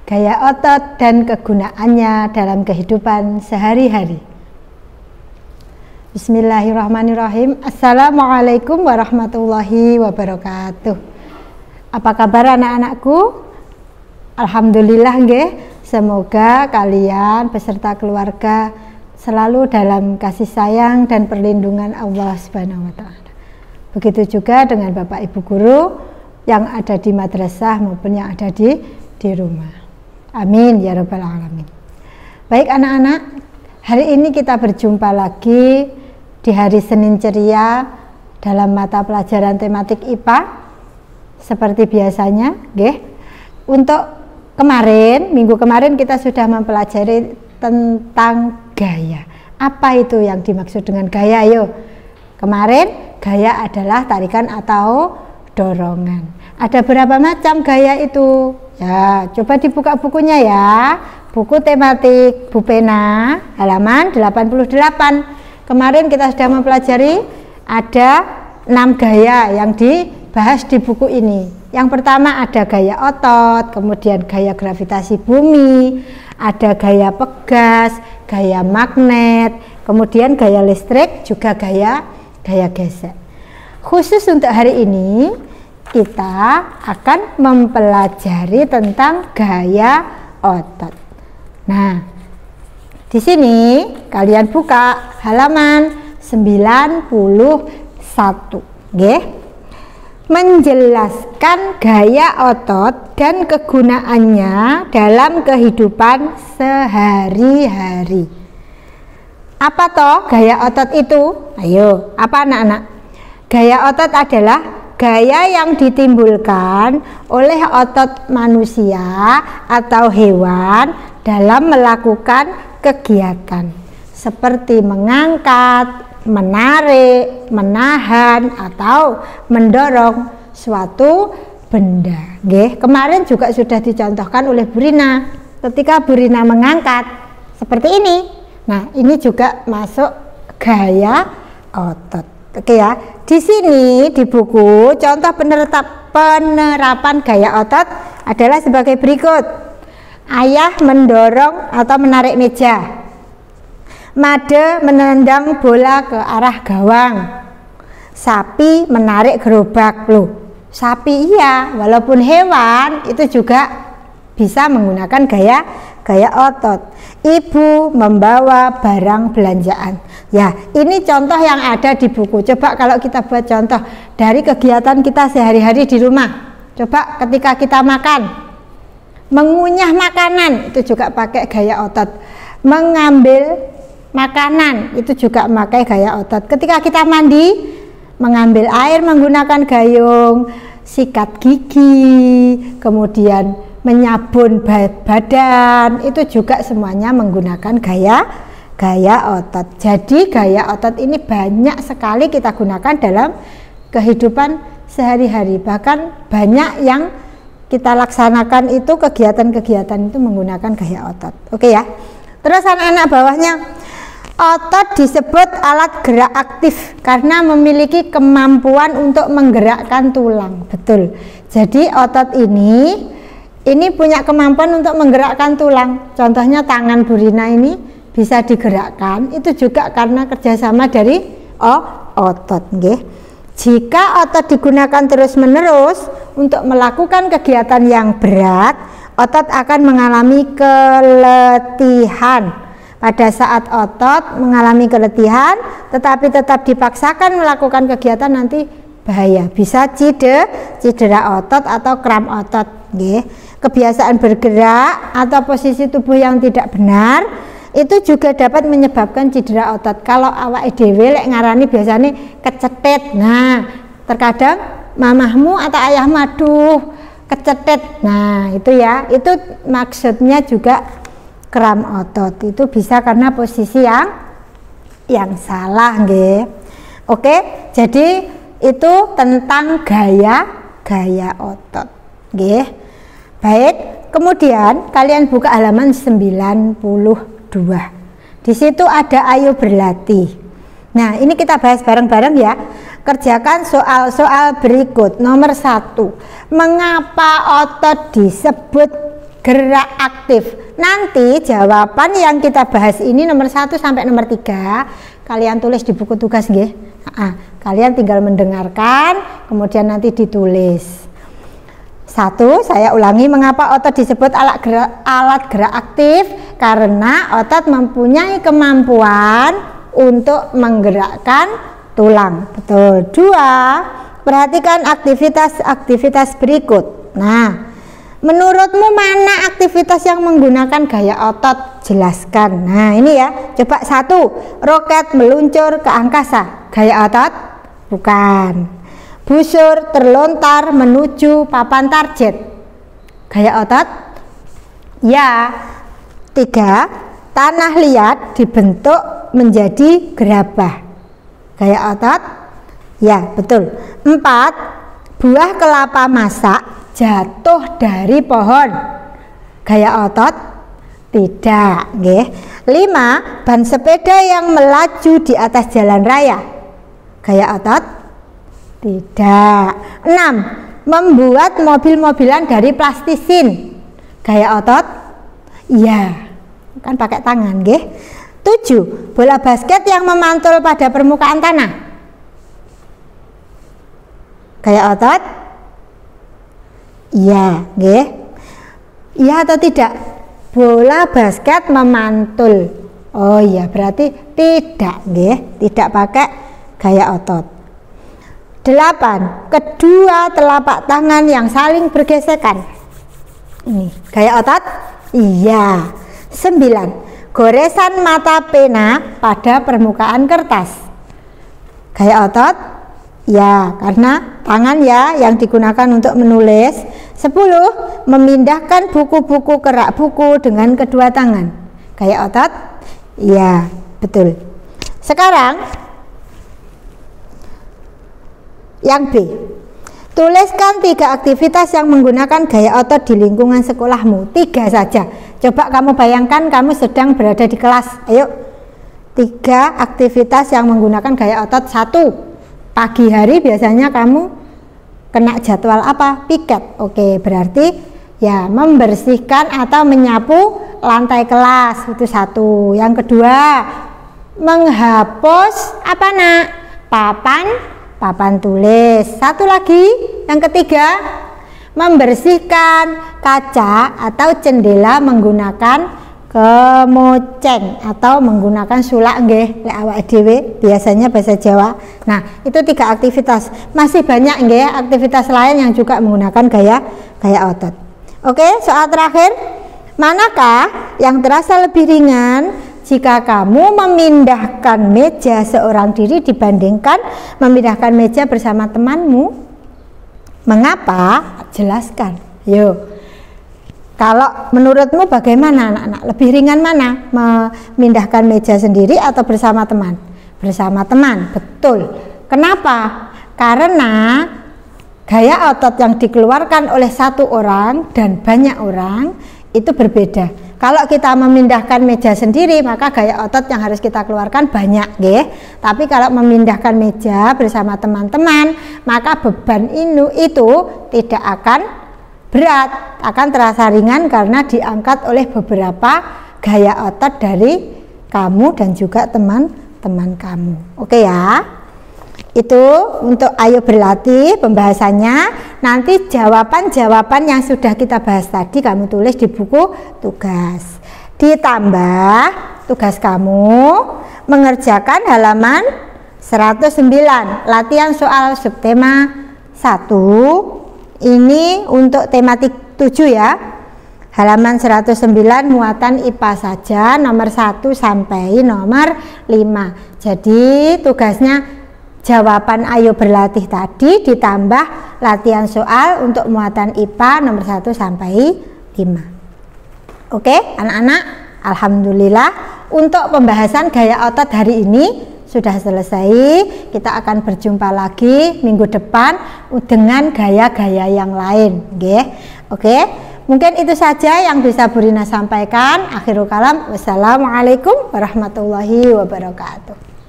gaya otot dan kegunaannya dalam kehidupan sehari-hari. Bismillahirrahmanirrahim. Assalamualaikum warahmatullahi wabarakatuh. Apa kabar anak-anakku? Alhamdulillah nggih. Semoga kalian beserta keluarga selalu dalam kasih sayang dan perlindungan Allah Subhanahu wa taala. Begitu juga dengan Bapak Ibu guru yang ada di madrasah maupun yang ada di rumah. Amin ya rabbal alamin. Baik anak-anak, hari ini kita berjumpa lagi di hari Senin ceria dalam mata pelajaran tematik IPA seperti biasanya, nggih. Untuk minggu kemarin kita sudah mempelajari tentang gaya. Apa itu yang dimaksud dengan gaya? Ayo. Kemarin gaya adalah tarikan atau dorongan. Ada berapa macam gaya itu? Ya, coba dibuka bukunya ya. Buku tematik Bu Pena halaman 88. Kemarin kita sudah mempelajari ada 6 gaya yang dibahas di buku ini. Yang pertama ada gaya otot, kemudian gaya gravitasi bumi, ada gaya pegas, gaya magnet, kemudian gaya listrik, juga gaya gesek. Khusus untuk hari ini kita akan mempelajari tentang gaya otot. Nah, di sini kalian buka halaman 91, nggih. Menjelaskan gaya otot dan kegunaannya dalam kehidupan sehari-hari. Apa toh gaya otot itu? Ayo, apa anak-anak? Gaya otot adalah gaya yang ditimbulkan oleh otot manusia atau hewan dalam melakukan kegiatan seperti mengangkat, menarik, menahan atau mendorong suatu benda. Nggih, kemarin juga sudah dicontohkan oleh Bu Rina ketika Bu Rina mengangkat seperti ini. Nah, ini juga masuk gaya otot. Oke ya. Di sini di buku contoh penerapan gaya otot adalah sebagai berikut. Ayah mendorong atau menarik meja. Made menendang bola ke arah gawang. Sapi menarik gerobak. Loh, sapi iya, walaupun hewan itu juga bisa menggunakan gaya otot. Ibu membawa barang belanjaan. Ya, ini contoh yang ada di buku. Coba kalau kita buat contoh dari kegiatan kita sehari-hari di rumah. Coba ketika kita makan, mengunyah makanan itu juga pakai gaya otot. Mengambil makanan itu juga memakai gaya otot. Ketika kita mandi, mengambil air menggunakan gayung, sikat gigi, kemudian menyabun badan, itu juga semuanya menggunakan gaya otot. Jadi gaya otot ini banyak sekali kita gunakan dalam kehidupan sehari-hari. Bahkan banyak yang kita laksanakan itu kegiatan-kegiatan itu menggunakan gaya otot. Oke ya. Terus anak-anak bawahnya, otot disebut alat gerak aktif karena memiliki kemampuan untuk menggerakkan tulang. Betul. Jadi otot ini punya kemampuan untuk menggerakkan tulang. Contohnya tangan Bu Rina ini bisa digerakkan, itu juga karena kerjasama dari otot. Nggih. Jika otot digunakan terus-menerus untuk melakukan kegiatan yang berat, otot akan mengalami keletihan. Pada saat otot mengalami keletihan, tetapi tetap dipaksakan melakukan kegiatan, nanti bahaya, bisa cedera otot atau kram otot. Nggih. Kebiasaan bergerak atau posisi tubuh yang tidak benar itu juga dapat menyebabkan cedera otot. Kalau awake dhewe lek ngarani biasanya kecetet. Nah, terkadang mamahmu atau ayahmu aduh kecetet. Nah, itu ya, itu maksudnya juga kram otot. Itu bisa karena posisi yang salah, nggih. Oke, jadi itu tentang gaya otot, nggih. Baik, kemudian kalian buka halaman 92. Di situ ada ayo berlatih. Nah, ini kita bahas bareng-bareng ya. Kerjakan soal-soal berikut. Nomor 1, mengapa otot disebut gerak aktif. Nanti jawaban yang kita bahas ini nomor 1 sampai nomor 3 kalian tulis di buku tugas nggih. Kalian tinggal mendengarkan kemudian nanti ditulis. 1, saya ulangi, mengapa otot disebut alat gerak aktif? Karena otot mempunyai kemampuan untuk menggerakkan tulang. Betul. 2, perhatikan aktivitas berikut. Nah, menurutmu mana aktivitas yang menggunakan gaya otot? Jelaskan. Nah, ini ya. Coba 1, roket meluncur ke angkasa. Gaya otot? Bukan. Busur terlontar menuju papan target. Gaya otot? Ya. 3, tanah liat dibentuk menjadi gerabah. Gaya otot? Ya, betul. 4, buah kelapa masak jatuh dari pohon. Gaya otot? Tidak, nggih. 5, ban sepeda yang melaju di atas jalan raya. Gaya otot? Tidak. 6, membuat mobil-mobilan dari plastisin. Gaya otot? Iya. Kan pakai tangan, nggih. 7, bola basket yang memantul pada permukaan tanah. Gaya otot? Iya, nggih. Iya atau tidak? Bola basket memantul. Oh iya, berarti tidak, nggih. Tidak pakai gaya otot. 8, kedua telapak tangan yang saling bergesekan. Ini gaya otot? Iya. 9, goresan mata pena pada permukaan kertas. Gaya otot? Ya, karena tangan ya yang digunakan untuk menulis. 10, memindahkan buku-buku ke rak buku dengan kedua tangan. Gaya otot? Ya, betul. Sekarang yang B, tuliskan 3 aktivitas yang menggunakan gaya otot di lingkungan sekolahmu. 3 saja. Coba kamu bayangkan kamu sedang berada di kelas. Ayo, 3 aktivitas yang menggunakan gaya otot. 1, pagi hari biasanya kamu kena jadwal apa? Piket. Oke, berarti ya membersihkan atau menyapu lantai kelas, itu 1. Yang kedua, menghapus apa nak? Papan tulis. 1 lagi, yang ketiga, membersihkan kaca atau jendela menggunakan kemoceng atau menggunakan sulak nggih, lek awak dhewe biasanya bahasa Jawa. Nah, itu 3 aktivitas. Masih banyak nggih aktivitas lain yang juga menggunakan gaya otot. Oke, soal terakhir, manakah yang terasa lebih ringan jika kamu memindahkan meja seorang diri dibandingkan memindahkan meja bersama temanmu? Mengapa? Jelaskan. Yuk. Kalau menurutmu bagaimana anak-anak? Lebih ringan mana? Memindahkan meja sendiri atau bersama teman? Bersama teman, betul. Kenapa? Karena gaya otot yang dikeluarkan oleh 1 orang dan banyak orang itu berbeda. Kalau kita memindahkan meja sendiri, maka gaya otot yang harus kita keluarkan banyak, nggih. Tapi kalau memindahkan meja bersama teman-teman, maka beban itu tidak akan berat, akan terasa ringan karena diangkat oleh beberapa gaya otot dari kamu dan juga teman-teman kamu. Oke ya. Itu untuk ayo berlatih pembahasannya. Nanti jawaban-jawaban yang sudah kita bahas tadi kamu tulis di buku tugas. Ditambah tugas kamu mengerjakan halaman 109, latihan soal subtema 1. Ini untuk tematik 7 ya. Halaman 109 muatan IPA saja, nomor 1 sampai nomor 5. Jadi tugasnya jawaban ayo berlatih tadi ditambah latihan soal untuk muatan IPA nomor 1 sampai 5. Oke, anak-anak, alhamdulillah untuk pembahasan gaya otot hari ini sudah selesai. Kita akan berjumpa lagi minggu depan dengan gaya-gaya yang lain, nggih. Oke, mungkin itu saja yang bisa Bu Rina sampaikan. Akhirul kalam, wassalamualaikum warahmatullahi wabarakatuh.